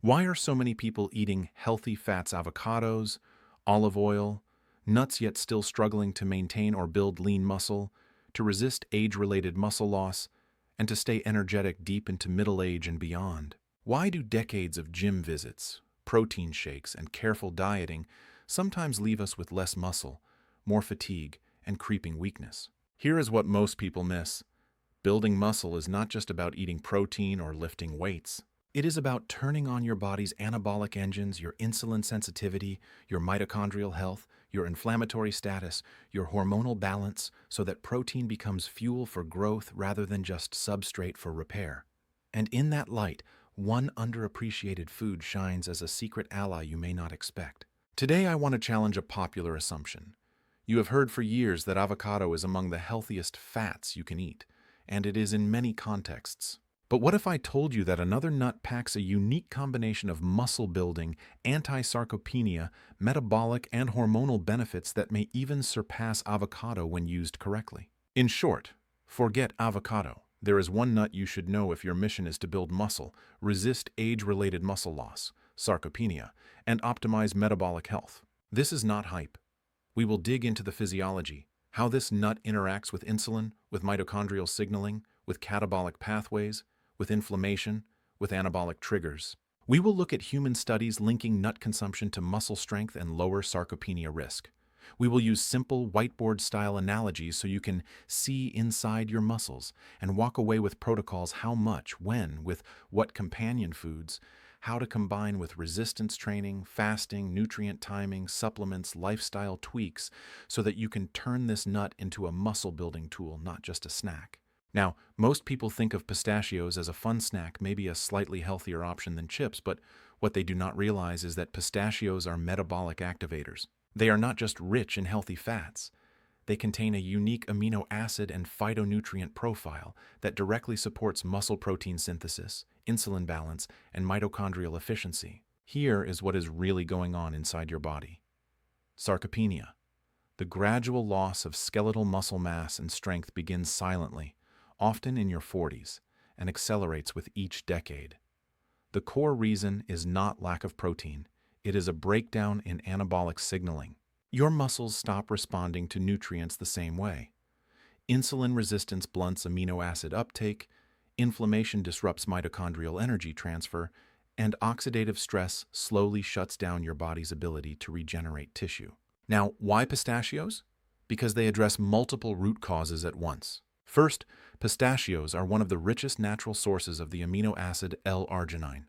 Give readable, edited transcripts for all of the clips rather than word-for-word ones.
Why are so many people eating healthy fats, avocados, olive oil, nuts yet still struggling to maintain or build lean muscle, to resist age-related muscle loss, and to stay energetic deep into middle age and beyond? Why do decades of gym visits, protein shakes, and careful dieting sometimes leave us with less muscle, more fatigue, and creeping weakness? Here is what most people miss. Building muscle is not just about eating protein or lifting weights. It is about turning on your body's anabolic engines, your insulin sensitivity, your mitochondrial health, your inflammatory status, your hormonal balance, so that protein becomes fuel for growth rather than just substrate for repair. And in that light, one underappreciated food shines as a secret ally you may not expect. Today, I want to challenge a popular assumption. You have heard for years that avocado is among the healthiest fats you can eat, and it is in many contexts. But what if I told you that another nut packs a unique combination of muscle-building, anti-sarcopenia, metabolic, and hormonal benefits that may even surpass avocado when used correctly? In short, forget avocado. There is one nut you should know if your mission is to build muscle, resist age-related muscle loss, sarcopenia, and optimize metabolic health. This is not hype. We will dig into the physiology, how this nut interacts with insulin, with mitochondrial signaling, with catabolic pathways, with inflammation, with anabolic triggers. We will look at human studies linking nut consumption to muscle strength and lower sarcopenia risk. We will use simple whiteboard-style analogies so you can see inside your muscles and walk away with protocols: how much, when, with what companion foods, how to combine with resistance training, fasting, nutrient timing, supplements, lifestyle tweaks, so that you can turn this nut into a muscle-building tool, not just a snack. Now, most people think of pistachios as a fun snack, maybe a slightly healthier option than chips, but what they do not realize is that pistachios are metabolic activators. They are not just rich in healthy fats. They contain a unique amino acid and phytonutrient profile that directly supports muscle protein synthesis, insulin balance, and mitochondrial efficiency. Here is what is really going on inside your body. Sarcopenia. The gradual loss of skeletal muscle mass and strength begins silently, often in your 40s, and accelerates with each decade. The core reason is not lack of protein. It is a breakdown in anabolic signaling. Your muscles stop responding to nutrients the same way. Insulin resistance blunts amino acid uptake, inflammation disrupts mitochondrial energy transfer, and oxidative stress slowly shuts down your body's ability to regenerate tissue. Now, why pistachios? Because they address multiple root causes at once. First, pistachios are one of the richest natural sources of the amino acid L-arginine.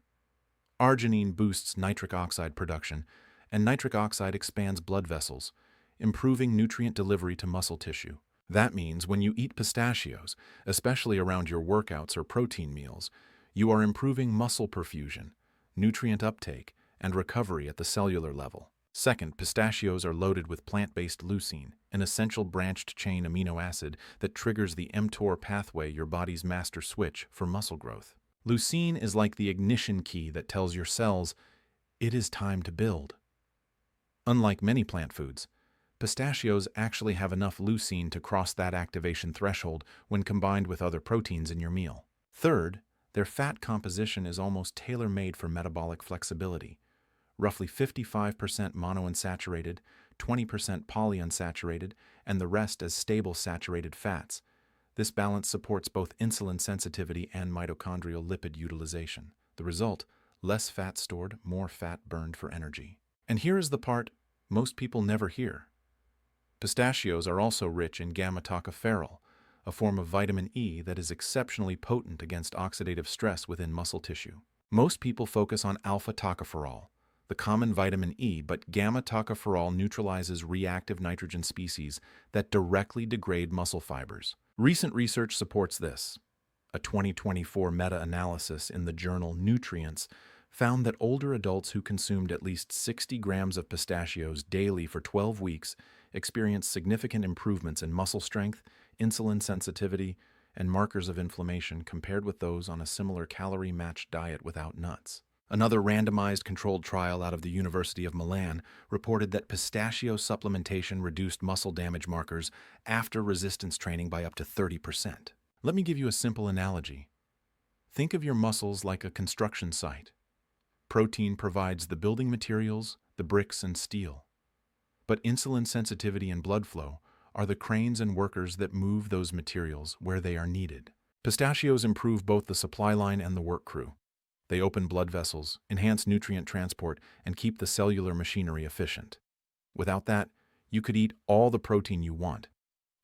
Arginine boosts nitric oxide production, and nitric oxide expands blood vessels, improving nutrient delivery to muscle tissue. That means when you eat pistachios, especially around your workouts or protein meals, you are improving muscle perfusion, nutrient uptake, and recovery at the cellular level. Second, pistachios are loaded with plant-based leucine, an essential branched-chain amino acid that triggers the mTOR pathway, your body's master switch for muscle growth. Leucine is like the ignition key that tells your cells, it is time to build. Unlike many plant foods, pistachios actually have enough leucine to cross that activation threshold when combined with other proteins in your meal. Third, their fat composition is almost tailor-made for metabolic flexibility. Roughly 55% monounsaturated, 20% polyunsaturated, and the rest as stable saturated fats. This balance supports both insulin sensitivity and mitochondrial lipid utilization. The result: less fat stored, more fat burned for energy. And here is the part most people never hear. Pistachios are also rich in gamma-tocopherol, a form of vitamin E that is exceptionally potent against oxidative stress within muscle tissue. Most people focus on alpha-tocopherol, the common vitamin E, but gamma-tocopherol neutralizes reactive nitrogen species that directly degrade muscle fibers. Recent research supports this. A 2024 meta-analysis in the journal Nutrients found that older adults who consumed at least 60 grams of pistachios daily for 12 weeks experienced significant improvements in muscle strength, insulin sensitivity, and markers of inflammation compared with those on a similar calorie-matched diet without nuts. Another randomized controlled trial out of the University of Milan reported that pistachio supplementation reduced muscle damage markers after resistance training by up to 30%. Let me give you a simple analogy. Think of your muscles like a construction site. Protein provides the building materials, the bricks and steel. But insulin sensitivity and blood flow are the cranes and workers that move those materials where they are needed. Pistachios improve both the supply line and the work crew. They open blood vessels, enhance nutrient transport, and keep the cellular machinery efficient. Without that, you could eat all the protein you want,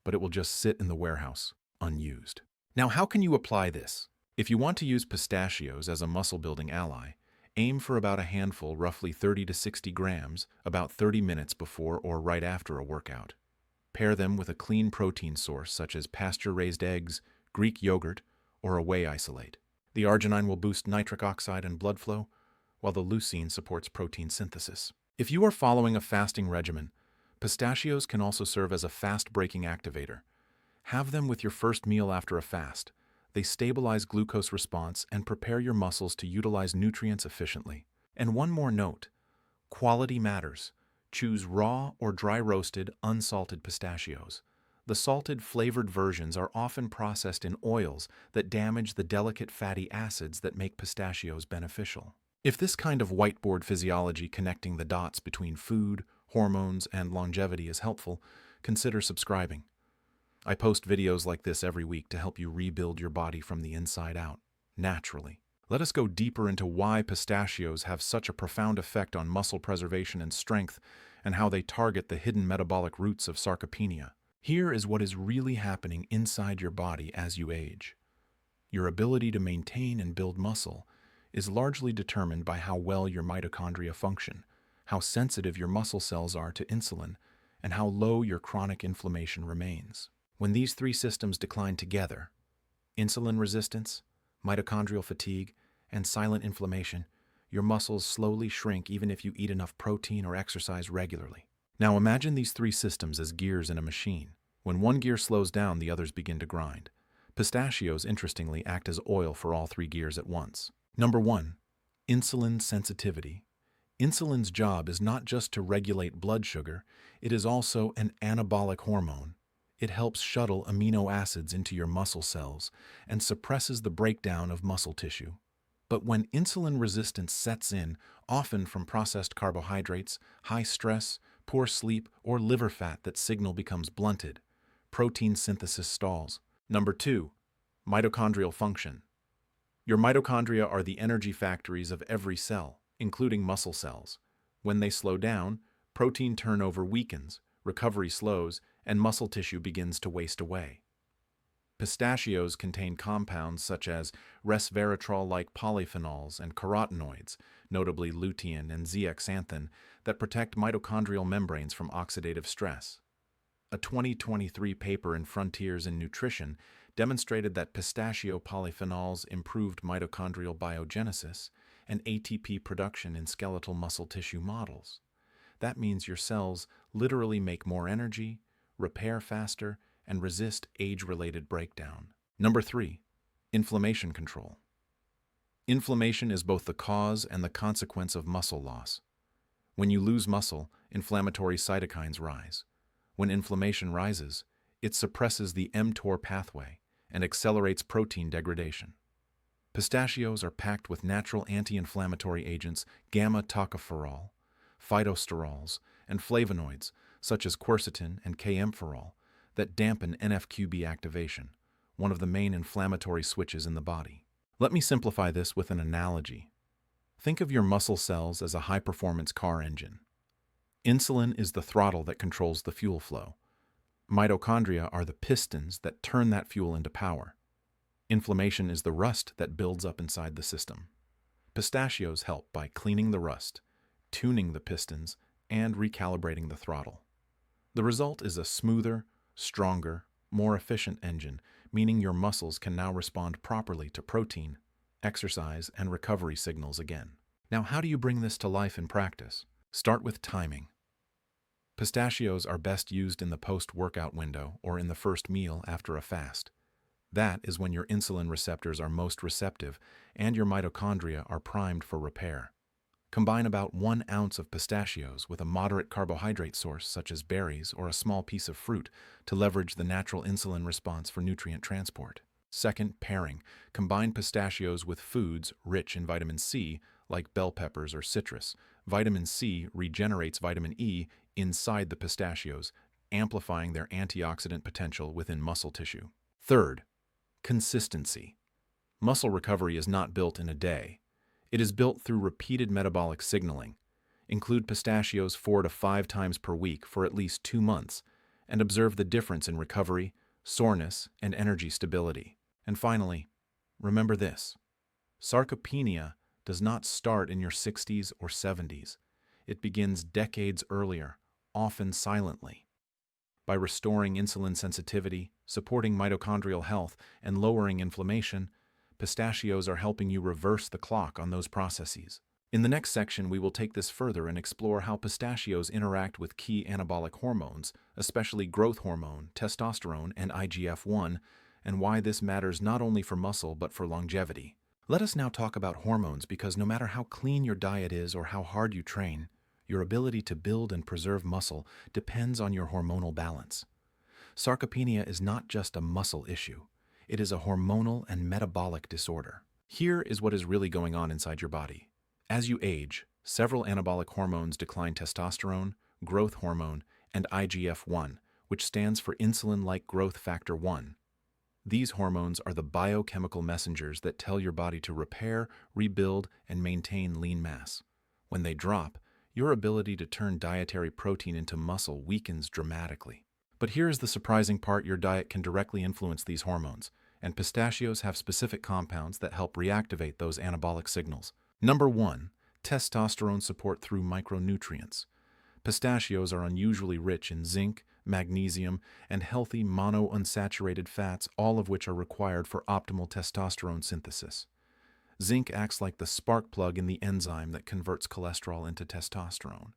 but it will just sit in the warehouse, unused. Now, how can you apply this? If you want to use pistachios as a muscle-building ally, aim for about a handful, roughly 30 to 60 grams, about 30 minutes before or right after a workout. Pair them with a clean protein source such as pasture-raised eggs, Greek yogurt, or a whey isolate. The arginine will boost nitric oxide and blood flow, while the leucine supports protein synthesis. If you are following a fasting regimen, pistachios can also serve as a fast-breaking activator. Have them with your first meal after a fast. They stabilize glucose response and prepare your muscles to utilize nutrients efficiently. And one more note, quality matters. Choose raw or dry-roasted, unsalted pistachios. The salted, flavored versions are often processed in oils that damage the delicate fatty acids that make pistachios beneficial. If this kind of whiteboard physiology connecting the dots between food, hormones, and longevity is helpful, consider subscribing. I post videos like this every week to help you rebuild your body from the inside out, naturally. Let us go deeper into why pistachios have such a profound effect on muscle preservation and strength, and how they target the hidden metabolic roots of sarcopenia. Here is what is really happening inside your body as you age. Your ability to maintain and build muscle is largely determined by how well your mitochondria function, how sensitive your muscle cells are to insulin, and how low your chronic inflammation remains. When these three systems decline together, insulin resistance, mitochondrial fatigue, and silent inflammation, your muscles slowly shrink even if you eat enough protein or exercise regularly. Now imagine these three systems as gears in a machine. When one gear slows down, the others begin to grind. Pistachios, interestingly, act as oil for all three gears at once. Number 1. Insulin sensitivity. Insulin's job is not just to regulate blood sugar, it is also an anabolic hormone. It helps shuttle amino acids into your muscle cells and suppresses the breakdown of muscle tissue. But when insulin resistance sets in, often from processed carbohydrates, high stress, poor sleep, or liver fat, that signal becomes blunted. Protein synthesis stalls. Number 2. Mitochondrial function. Your mitochondria are the energy factories of every cell, including muscle cells. When they slow down, protein turnover weakens, recovery slows, and muscle tissue begins to waste away. Pistachios contain compounds such as resveratrol-like polyphenols and carotenoids, notably lutein and zeaxanthin, that protect mitochondrial membranes from oxidative stress. A 2023 paper in Frontiers in Nutrition demonstrated that pistachio polyphenols improved mitochondrial biogenesis and ATP production in skeletal muscle tissue models. That means your cells literally make more energy, repair faster, and resist age-related breakdown. Number 3. Inflammation control. Inflammation is both the cause and the consequence of muscle loss. When you lose muscle, inflammatory cytokines rise. When inflammation rises, it suppresses the mTOR pathway and accelerates protein degradation. Pistachios are packed with natural anti-inflammatory agents, gamma-tocopherol, phytosterols, and flavonoids, such as quercetin and K-ampherol, that dampen NF-κB activation, one of the main inflammatory switches in the body. Let me simplify this with an analogy. Think of your muscle cells as a high-performance car engine. Insulin is the throttle that controls the fuel flow. Mitochondria are the pistons that turn that fuel into power. Inflammation is the rust that builds up inside the system. Pistachios help by cleaning the rust, tuning the pistons, and recalibrating the throttle. The result is a smoother, stronger, more efficient engine, meaning your muscles can now respond properly to protein, exercise, and recovery signals again. Now, how do you bring this to life in practice? Start with timing. Pistachios are best used in the post-workout window or in the first meal after a fast. That is when your insulin receptors are most receptive and your mitochondria are primed for repair. Combine about 1 ounce of pistachios with a moderate carbohydrate source such as berries or a small piece of fruit to leverage the natural insulin response for nutrient transport. Second, pairing. Combine pistachios with foods rich in vitamin C like bell peppers or citrus. Vitamin C regenerates vitamin E inside the pistachios, amplifying their antioxidant potential within muscle tissue. Third, consistency. Muscle recovery is not built in a day. It is built through repeated metabolic signaling. Include pistachios 4 to 5 times per week for at least 2 months, and observe the difference in recovery, soreness, and energy stability. And finally, remember this: sarcopenia does not start in your 60s or 70s. It begins decades earlier, often silently. By restoring insulin sensitivity, supporting mitochondrial health, and lowering inflammation, pistachios are helping you reverse the clock on those processes. In the next section, we will take this further and explore how pistachios interact with key anabolic hormones, especially growth hormone, testosterone, and IGF-1, and why this matters not only for muscle but for longevity. Let us now talk about hormones, because no matter how clean your diet is or how hard you train, your ability to build and preserve muscle depends on your hormonal balance. Sarcopenia is not just a muscle issue. It is a hormonal and metabolic disorder. Here is what is really going on inside your body. As you age, several anabolic hormones decline: testosterone, growth hormone, and IGF-1, which stands for insulin-like growth factor 1. These hormones are the biochemical messengers that tell your body to repair, rebuild, and maintain lean mass. When they drop, your ability to turn dietary protein into muscle weakens dramatically. But here is the surprising part: your diet can directly influence these hormones, and pistachios have specific compounds that help reactivate those anabolic signals. Number 1. Testosterone support through micronutrients. Pistachios are unusually rich in zinc, magnesium, and healthy monounsaturated fats, all of which are required for optimal testosterone synthesis. Zinc acts like the spark plug in the enzyme that converts cholesterol into testosterone.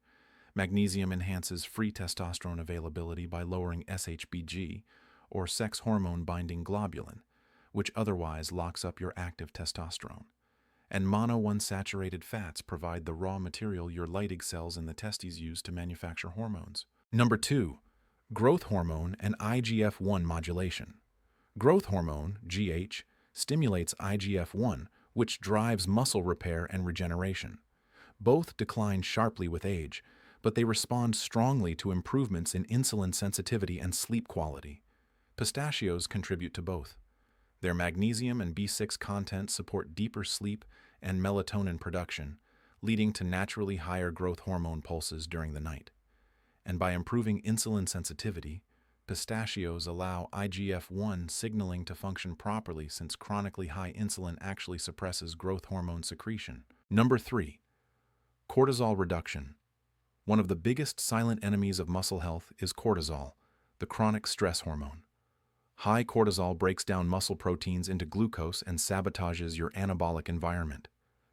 Magnesium enhances free testosterone availability by lowering SHBG, or sex hormone-binding globulin, which otherwise locks up your active testosterone. And monounsaturated fats provide the raw material your Leydig cells in the testes use to manufacture hormones. Number 2. Growth hormone and IGF-1 modulation. Growth hormone, GH, stimulates IGF-1, which drives muscle repair and regeneration. Both decline sharply with age, but they respond strongly to improvements in insulin sensitivity and sleep quality. Pistachios contribute to both. Their magnesium and B6 content support deeper sleep and melatonin production, leading to naturally higher growth hormone pulses during the night. And by improving insulin sensitivity, pistachios allow IGF-1 signaling to function properly, since chronically high insulin actually suppresses growth hormone secretion. Number 3. Cortisol reduction. One of the biggest silent enemies of muscle health is cortisol, the chronic stress hormone. High cortisol breaks down muscle proteins into glucose and sabotages your anabolic environment.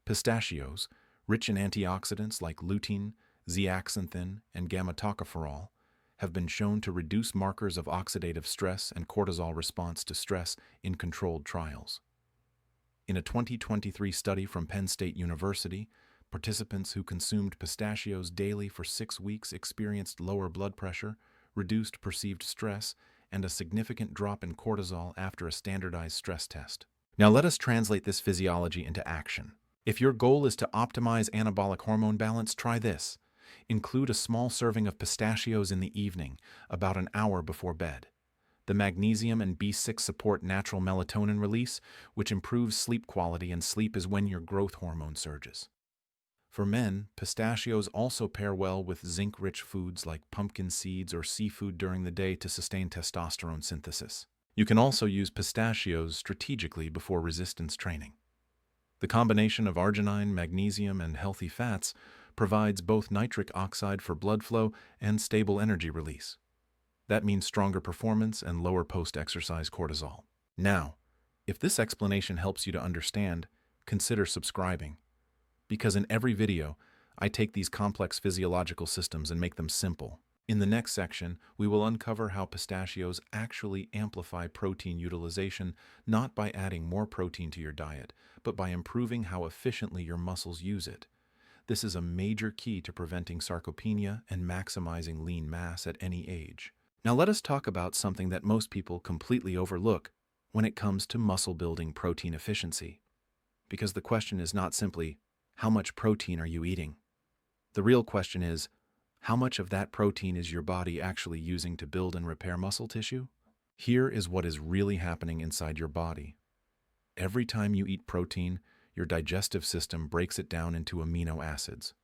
Pistachios, rich in antioxidants like lutein, zeaxanthin, and gamma-tocopherol, have been shown to reduce markers of oxidative stress and cortisol response to stress in controlled trials. In a 2023 study from Penn State University, participants who consumed pistachios daily for 6 weeks experienced lower blood pressure, reduced perceived stress, and a significant drop in cortisol after a standardized stress test. Now let us translate this physiology into action. If your goal is to optimize anabolic hormone balance, try this. Include a small serving of pistachios in the evening, about an hour before bed. The magnesium and B6 support natural melatonin release, which improves sleep quality, and sleep is when your growth hormone surges. For men, pistachios also pair well with zinc-rich foods like pumpkin seeds or seafood during the day to sustain testosterone synthesis. You can also use pistachios strategically before resistance training. The combination of arginine, magnesium, and healthy fats provides both nitric oxide for blood flow and stable energy release. That means stronger performance and lower post-exercise cortisol. Now, if this explanation helps you to understand, consider subscribing. Because in every video, I take these complex physiological systems and make them simple. In the next section, we will uncover how pistachios actually amplify protein utilization, not by adding more protein to your diet, but by improving how efficiently your muscles use it. This is a major key to preventing sarcopenia and maximizing lean mass at any age. Now let us talk about something that most people completely overlook when it comes to muscle building protein efficiency. Because the question is not simply, How much protein are you eating? The real question is, how much of that protein is your body actually using to build and repair muscle tissue? Here is what is really happening inside your body. Every time you eat protein, your digestive system breaks it down into amino acids.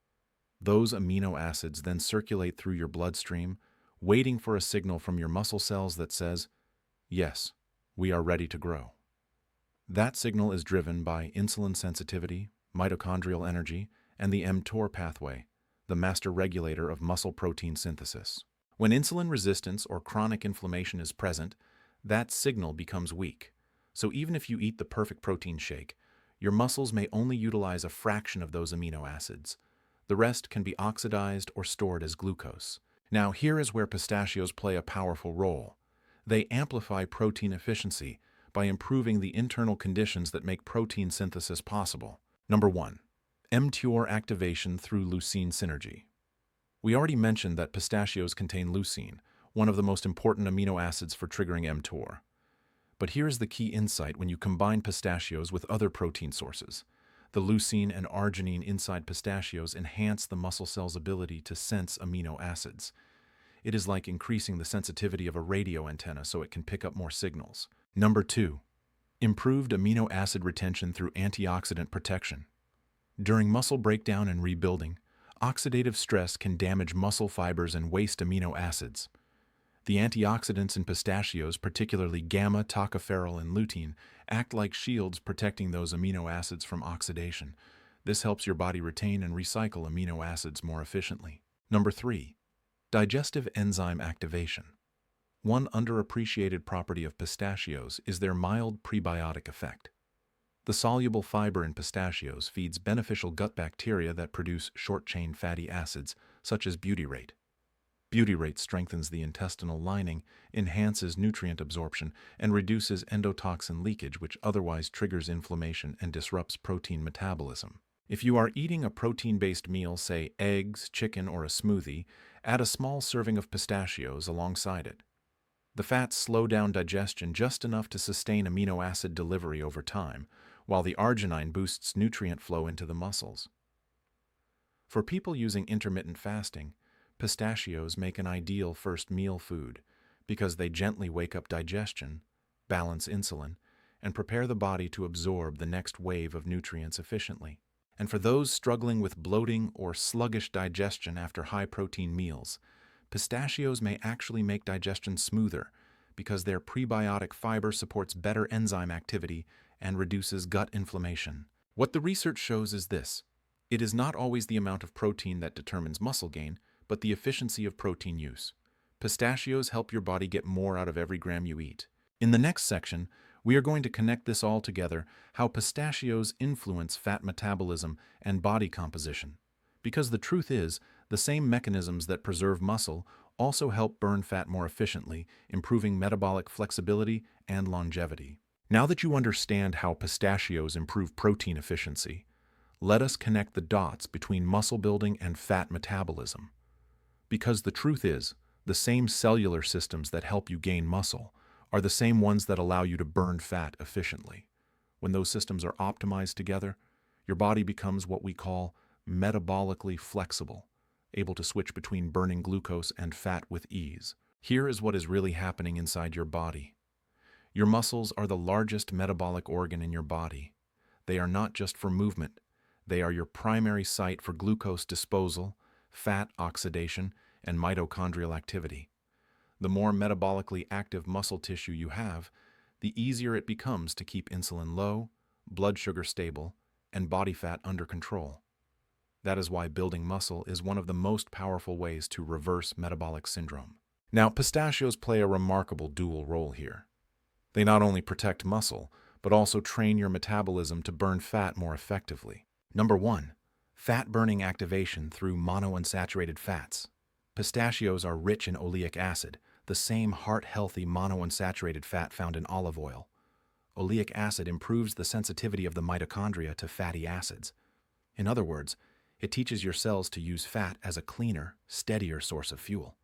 Those amino acids then circulate through your bloodstream, waiting for a signal from your muscle cells that says, yes, we are ready to grow. That signal is driven by insulin sensitivity, mitochondrial energy, and the mTOR pathway, the master regulator of muscle protein synthesis. When insulin resistance or chronic inflammation is present, that signal becomes weak. So even if you eat the perfect protein shake, your muscles may only utilize a fraction of those amino acids. The rest can be oxidized or stored as glucose. Now, here is where pistachios play a powerful role. They amplify protein efficiency by improving the internal conditions that make protein synthesis possible. Number 1. mTOR activation through leucine synergy. We already mentioned that pistachios contain leucine, one of the most important amino acids for triggering mTOR. But here's the key insight when you combine pistachios with other protein sources. The leucine and arginine inside pistachios enhance the muscle cell's ability to sense amino acids. It is like increasing the sensitivity of a radio antenna so it can pick up more signals. Number 2. Improved amino acid retention through antioxidant protection. During muscle breakdown and rebuilding, oxidative stress can damage muscle fibers and waste amino acids. The antioxidants in pistachios, particularly gamma, tocopherol, and lutein, act like shields protecting those amino acids from oxidation. This helps your body retain and recycle amino acids more efficiently. Number 3. Digestive enzyme activation. One underappreciated property of pistachios is their mild prebiotic effect. The soluble fiber in pistachios feeds beneficial gut bacteria that produce short-chain fatty acids, such as butyrate. Butyrate strengthens the intestinal lining, enhances nutrient absorption, and reduces endotoxin leakage, which otherwise triggers inflammation and disrupts protein metabolism. If you are eating a protein-based meal, say eggs, chicken, or a smoothie, add a small serving of pistachios alongside it. The fats slow down digestion just enough to sustain amino acid delivery over time, while the arginine boosts nutrient flow into the muscles. For people using intermittent fasting, pistachios make an ideal first meal food because they gently wake up digestion, balance insulin, and prepare the body to absorb the next wave of nutrients efficiently. And for those struggling with bloating or sluggish digestion after high-protein meals, pistachios may actually make digestion smoother because their prebiotic fiber supports better enzyme activity and reduces gut inflammation. What the research shows is this: it is not always the amount of protein that determines muscle gain, but the efficiency of protein use. Pistachios help your body get more out of every gram you eat. In the next section, we are going to connect this all together, how pistachios influence fat metabolism and body composition. Because the truth is, the same mechanisms that preserve muscle also help burn fat more efficiently, improving metabolic flexibility and longevity. Now that you understand how pistachios improve protein efficiency, let us connect the dots between muscle building and fat metabolism. Because the truth is, the same cellular systems that help you gain muscle are the same ones that allow you to burn fat efficiently. When those systems are optimized together, your body becomes what we call metabolically flexible, able to switch between burning glucose and fat with ease. Here is what is really happening inside your body. Your muscles are the largest metabolic organ in your body. They are not just for movement. They are your primary site for glucose disposal, fat oxidation, and mitochondrial activity. The more metabolically active muscle tissue you have, the easier it becomes to keep insulin low, blood sugar stable, and body fat under control. That is why building muscle is one of the most powerful ways to reverse metabolic syndrome. Now, pistachios play a remarkable dual role here. They not only protect muscle, but also train your metabolism to burn fat more effectively. Number 1. Fat-burning activation through monounsaturated fats. Pistachios are rich in oleic acid, the same heart-healthy monounsaturated fat found in olive oil. Oleic acid improves the sensitivity of the mitochondria to fatty acids. In other words, it teaches your cells to use fat as a cleaner, steadier source of fuel.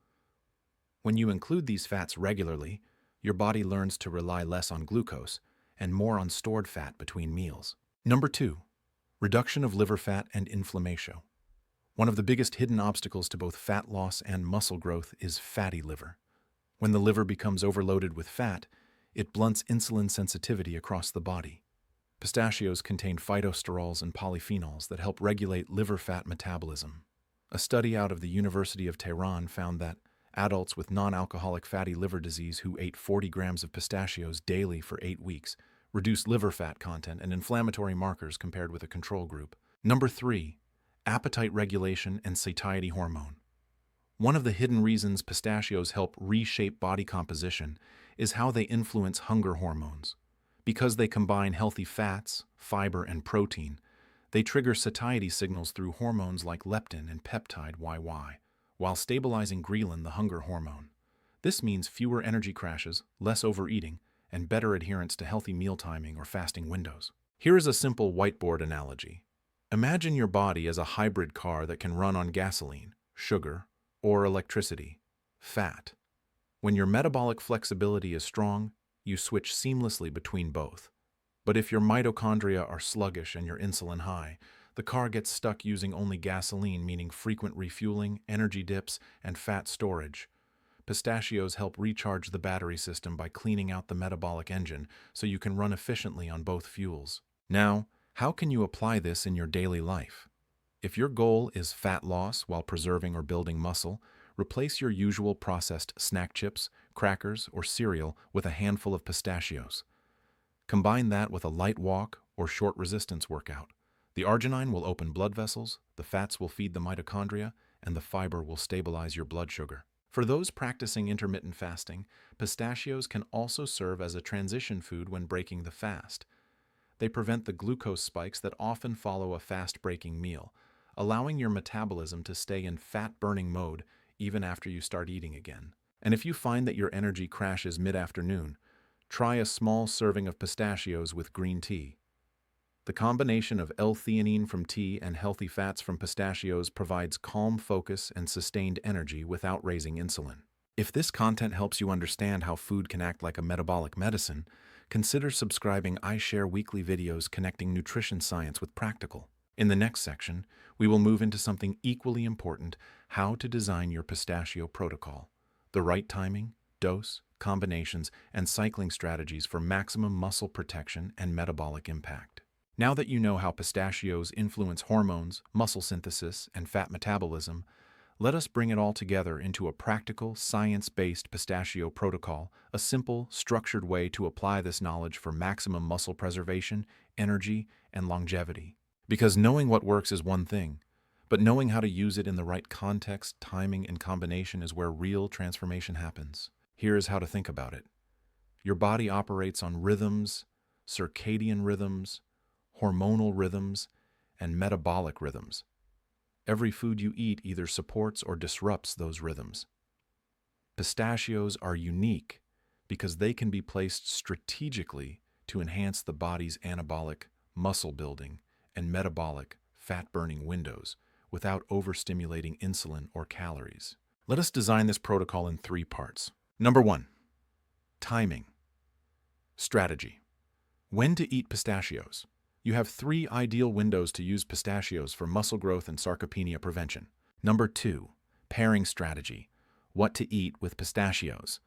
When you include these fats regularly, your body learns to rely less on glucose and more on stored fat between meals. Number 2. Reduction of liver fat and inflammation. One of the biggest hidden obstacles to both fat loss and muscle growth is fatty liver. When the liver becomes overloaded with fat, it blunts insulin sensitivity across the body. Pistachios contain phytosterols and polyphenols that help regulate liver fat metabolism. A study out of the University of Tehran found that adults with non-alcoholic fatty liver disease who ate 40 grams of pistachios daily for 8 weeks reduced liver fat content and inflammatory markers compared with a control group. Number 3. Appetite regulation and satiety hormone. One of the hidden reasons pistachios help reshape body composition is how they influence hunger hormones. Because they combine healthy fats, fiber, and protein, they trigger satiety signals through hormones like leptin and peptide YY, while stabilizing ghrelin, the hunger hormone. This means fewer energy crashes, less overeating, and better adherence to healthy meal timing or fasting windows. Here is a simple whiteboard analogy. Imagine your body as a hybrid car that can run on gasoline, sugar, or electricity, fat. When your metabolic flexibility is strong, you switch seamlessly between both. But if your mitochondria are sluggish and your insulin high, the car gets stuck using only gasoline, meaning frequent refueling, energy dips, and fat storage. Pistachios help recharge the battery system by cleaning out the metabolic engine so you can run efficiently on both fuels. Now, how can you apply this in your daily life? If your goal is fat loss while preserving or building muscle, replace your usual processed snack chips, crackers, or cereal with a handful of pistachios. Combine that with a light walk or short resistance workout. The arginine will open blood vessels, the fats will feed the mitochondria, and the fiber will stabilize your blood sugar. For those practicing intermittent fasting, pistachios can also serve as a transition food when breaking the fast. They prevent the glucose spikes that often follow a fast-breaking meal, allowing your metabolism to stay in fat-burning mode even after you start eating again. And if you find that your energy crashes mid-afternoon, try a small serving of pistachios with green tea. The combination of L-theanine from tea and healthy fats from pistachios provides calm focus and sustained energy without raising insulin. If this content helps you understand how food can act like a metabolic medicine, consider subscribing. I share weekly videos connecting nutrition science with practical. In the next section, we will move into something equally important: how to design your pistachio protocol. The right timing, dose, combinations, and cycling strategies for maximum muscle protection and metabolic impact. Now that you know how pistachios influence hormones, muscle synthesis, and fat metabolism, let us bring it all together into a practical, science-based pistachio protocol, a simple, structured way to apply this knowledge for maximum muscle preservation, energy, and longevity. Because knowing what works is one thing, but knowing how to use it in the right context, timing, and combination is where real transformation happens. Here is how to think about it. Your body operates on rhythms, circadian rhythms, hormonal rhythms, and metabolic rhythms. Every food you eat either supports or disrupts those rhythms. Pistachios are unique because they can be placed strategically to enhance the body's anabolic, muscle-building, and metabolic, fat-burning windows without overstimulating insulin or calories. Let us design this protocol in 3 parts. Number 1. Timing. Strategy. When to eat pistachios. You have 3 ideal windows to use pistachios for muscle growth and sarcopenia prevention. Number 2. Pairing strategy. What to eat with pistachios.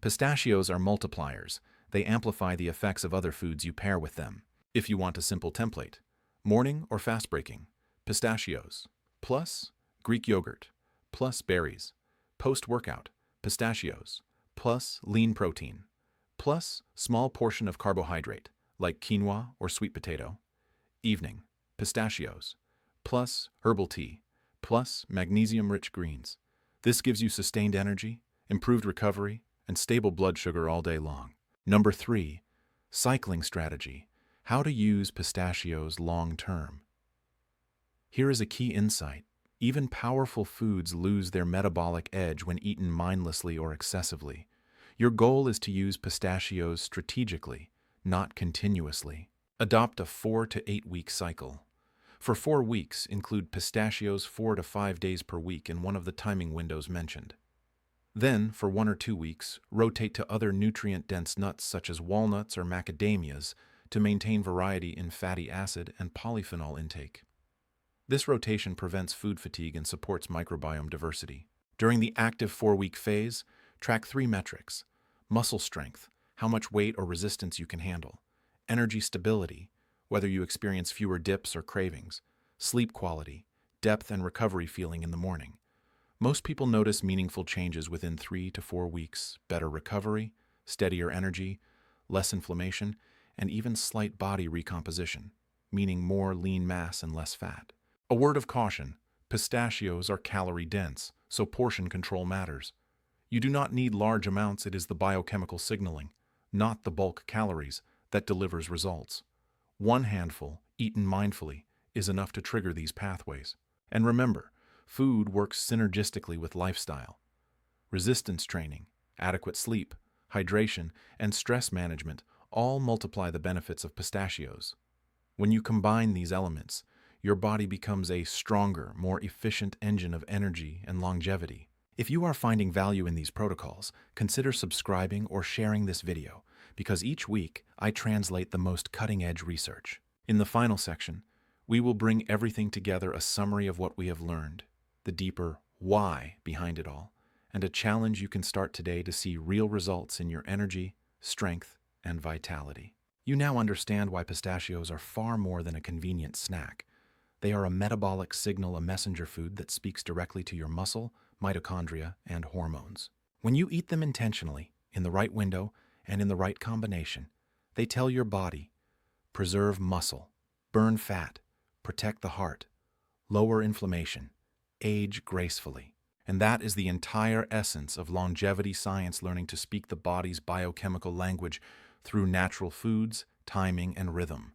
Pistachios are multipliers. They amplify the effects of other foods you pair with them. If you want a simple template: morning or fast breaking, pistachios, plus Greek yogurt, plus berries. Post-workout, pistachios, plus lean protein, plus small portion of carbohydrate, like quinoa or sweet potato. Evening, pistachios, plus herbal tea, plus magnesium-rich greens. This gives you sustained energy, improved recovery, and stable blood sugar all day long. Number 3. Cycling strategy. How to use pistachios long-term. Here is a key insight. Even powerful foods lose their metabolic edge when eaten mindlessly or excessively. Your goal is to use pistachios strategically, not continuously. Adopt a 4 to 8 week cycle. For 4 weeks, include pistachios 4 to 5 days per week in one of the timing windows mentioned. Then, for 1 or 2 weeks, rotate to other nutrient-dense nuts such as walnuts or macadamias to maintain variety in fatty acid and polyphenol intake. This rotation prevents food fatigue and supports microbiome diversity. During the active 4-week phase, track 3 metrics: muscle strength, how much weight or resistance you can handle; energy stability, whether you experience fewer dips or cravings; sleep quality, depth and recovery feeling in the morning. Most people notice meaningful changes within 3 to 4 weeks: better recovery, steadier energy, less inflammation, and even slight body recomposition, meaning more lean mass and less fat. A word of caution: pistachios are calorie-dense, so portion control matters. You do not need large amounts. It is the biochemical signaling, not the bulk calories, that delivers results. One handful, eaten mindfully, is enough to trigger these pathways. And remember, food works synergistically with lifestyle. Resistance training, adequate sleep, hydration, and stress management all multiply the benefits of pistachios. When you combine these elements, your body becomes a stronger, more efficient engine of energy and longevity. If you are finding value in these protocols, consider subscribing or sharing this video, because each week I translate the most cutting-edge research. In the final section, we will bring everything together: a summary of what we have learned, the deeper why behind it all, and a challenge you can start today to see real results in your energy, strength, and vitality. You now understand why pistachios are far more than a convenient snack. They are a metabolic signal, a messenger food that speaks directly to your muscle, mitochondria, and hormones. When you eat them intentionally, in the right window, and in the right combination, they tell your body: preserve muscle, burn fat, protect the heart, lower inflammation, age gracefully. And that is the entire essence of longevity science: learning to speak the body's biochemical language through natural foods, timing, and rhythm.